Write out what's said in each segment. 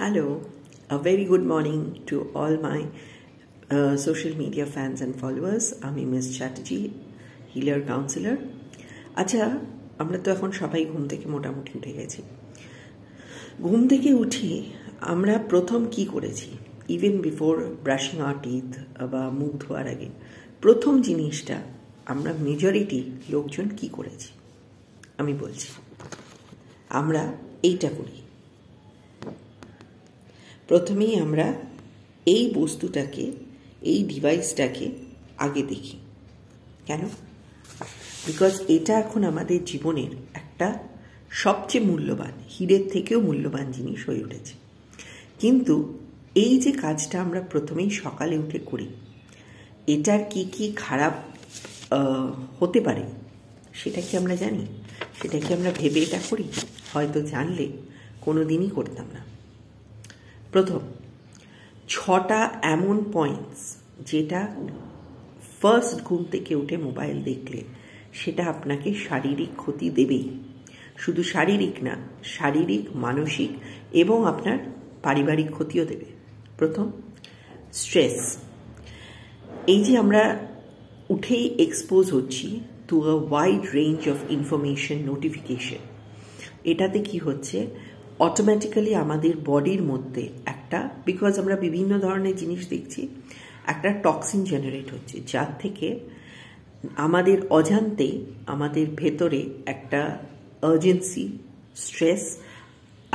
Hello, a very good morning to all my social media fans and followers. আমি miss Chatterjee, Hilaire councillor. আচ্ছা, আমরা তো এখন সবাই ঘুম থেকে মোটামুটি উঠে গেছি। ঘুম থেকে উঠে আমরা প্রথম কি করেছি, even before brushing our teeth বা মুখ ধোয়ার আগে, প্রথম জিনিসটা আমরা মেজরিটি লোকজন কি করেছি আমি বলছি। আমরা এইটা করি, প্রথমেই আমরা এই বস্তুটাকে, এই ডিভাইসটাকে আগে দেখি। কেন? বিকজ এটা এখন আমাদের জীবনের একটা সবচেয়ে মূল্যবান, হীরের থেকেও মূল্যবান জিনিস হয়ে উঠেছে। কিন্তু এই যে কাজটা আমরা প্রথমেই সকালে উঠে করি, এটার কি কি খারাপ হতে পারে সেটা কি আমরা জানি? সেটা কি আমরা ভেবে এটা করি? হয়তো জানলে কোনো দিনই করতাম না। প্রথম 6টা এমন পয়েন্টস যেটা ফার্স্ট ঘুম থেকে উঠে মোবাইল দেখলে সেটা আপনাকে শারীরিক ক্ষতি দেবেই। শুধু শারীরিক না, শারীরিক, মানসিক এবং আপনার পারিবারিক ক্ষতিও দেবে। প্রথম, স্ট্রেস। এই যে আমরা উঠেই এক্সপোজ হচ্ছি to a wide range of information, notification, এটাতে কি হচ্ছে, অটোমেটিক্যালি আমাদের বডির মধ্যে একটা, বিকজ আমরা বিভিন্ন ধরনের জিনিস দেখছি, একটা টক্সিন জেনারেট হচ্ছে, যার থেকে আমাদের অজান্তে আমাদের ভেতরে একটা আর্জেন্সি, স্ট্রেস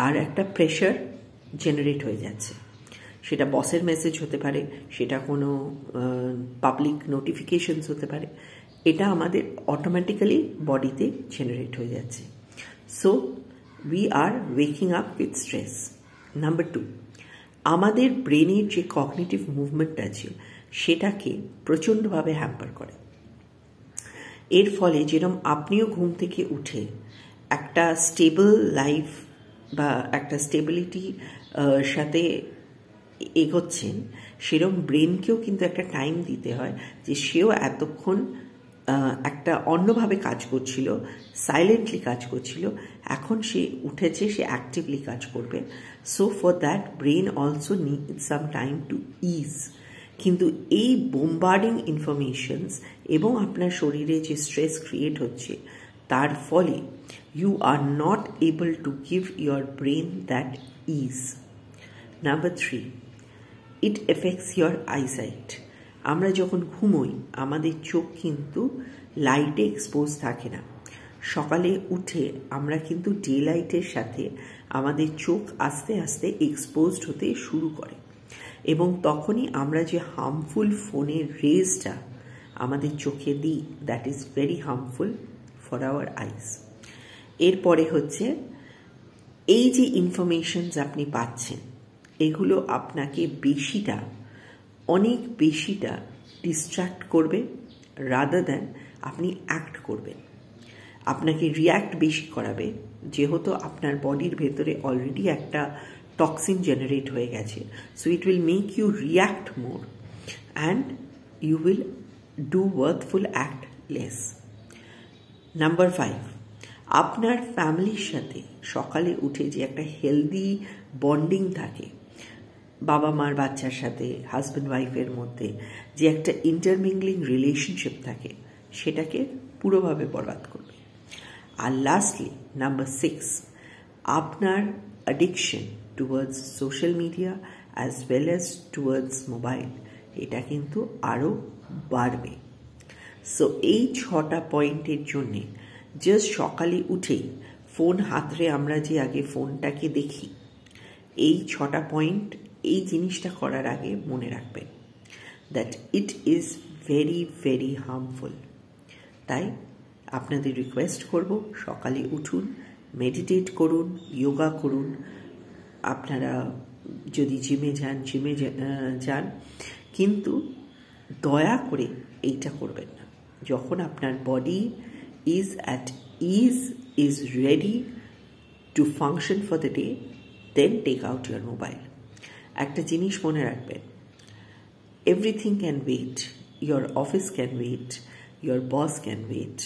আর একটা প্রেশার জেনারেট হয়ে যাচ্ছে। সেটা বসের মেসেজ হতে পারে, সেটা কোনো পাবলিক নোটিফিকেশনস হতে পারে, এটা আমাদের অটোমেটিক্যালি বডিতে জেনারেট হয়ে যাচ্ছে। So we are waking up with stress. Number 2, আমাদের ব্রেনের যে কগনিটিভ মুভমেন্ট আছে সেটাকে প্রচণ্ডভাবে হ্যাম্পার করে। এর ফলে যেরকম আপনিও ঘুম থেকে উঠে একটা স্টেবল লাইফ বা একটা স্টেবিলিটি সাথে এগোচ্ছেন, সেরকম ব্রেনকেও কিন্তু একটা টাইম দিতে হয় যে সেও এতক্ষণ একটা অন্যভাবে কাজ করছিল, সাইলেন্টলি কাজ করছিল, এখন সে উঠেছে, সে অ্যাক্টিভলি কাজ করবে। So for that brain also need some time to is. কিন্তু এই বোমবার্ডিং ইনফরমেশনস এবং আপনার শরীরে যে স্ট্রেস ক্রিয়েট হচ্ছে, তার ফলে you are not able to give your brain that is. Number 3, it affects your eyesight. আমরা যখন ঘুমোই আমাদের চোখ কিন্তু লাইটে এক্সপোজ থাকে না। সকালে উঠে আমরা কিন্তু ডে লাইটের সাথে আমাদের চোখ আস্তে আস্তে এক্সপোজড হতে শুরু করে, এবং তখনই আমরা যে হার্মফুল ফোনের রেজটা আমাদের চোখে দিই, that is very harmful for our eyes. এরপরে হচ্ছে এই যে ইনফরমেশনস আপনি পাচ্ছেন, এগুলো আপনাকে অনেক বেশিটা ডিস্ট্র্যাক্ট করবে রাদার দ্যান আপনি অ্যাক্ট করবেন। আপনাকে রিয়্যাক্ট বেশি করাবে, যেহেতু আপনার বডির ভেতরে অলরেডি একটা টক্সিন জেনারেট হয়ে গেছে। So it will make you react more and you will do worthful act less. Number 5, আপনার ফ্যামিলির সাথে সকালে উঠে যে একটা হেলদি বন্ডিং থাকে, বাবা মার বাচ্চার সাথে, হাজব্যান্ড ওয়াইফের মধ্যে যে একটা ইন্টারমিংলিং রিলেশনশিপ থাকে, সেটাকে পুরোভাবে বরবাদ করবে। আর লাস্টলি নাম্বার 6, আপনার addiction towards social media as well as towards mobile, এটা কিন্তু আরও বাড়বে। সো এই 6টা পয়েন্টের জন্যে জাস্ট সকালে উঠেই ফোন হাতরে আমরা যে আগে ফোনটাকে দেখি, এই 6টা পয়েন্ট এই জিনিসটা করার আগে মনে রাখবেন that it is very very harmful. তাই আপনাদের রিকোয়েস্ট করব, সকালে উঠুন, মেডিটেট করুন, যোগা করুন, আপনারা যদি জিমে যান, কিন্তু দয়া করে এইটা করবেন না। যখন আপনার body is at ease, is ready to function for the day, then take out your mobile. একটা জিনিস মনে রাখবেন, everything can wait, your office can wait, your boss can wait,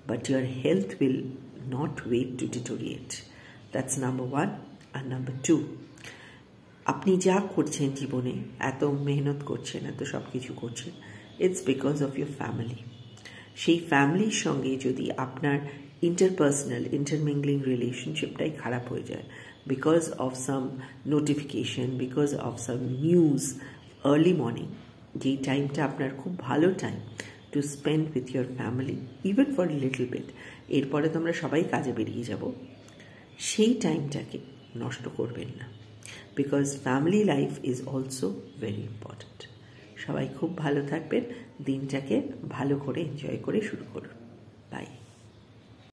but your health will not wait to deteriorate. That's number 1. And number 2, আপনি যা করছেন জীবনে, এত মেহনত করছেন, এত সব কিছু করছেন, it's because of your family. সেই ফ্যামিলির সঙ্গে যদি আপনার ইন্টারমিংলিং রিলেশনশিপটাই খারাপ হয়ে যায় because of some notification, because of some news early morning, যেই টাইমটা আপনার খুব ভালো time to spend with your family, even for little bit, এরপরে তো আমরা সবাই কাজে বেরিয়ে যাব, সেই টাইমটাকে নষ্ট করবেন না, because family life is also very important. সবাই খুব ভালো থাকবেন, দিনটাকে ভালো করে এনজয় করে শুরু করুন।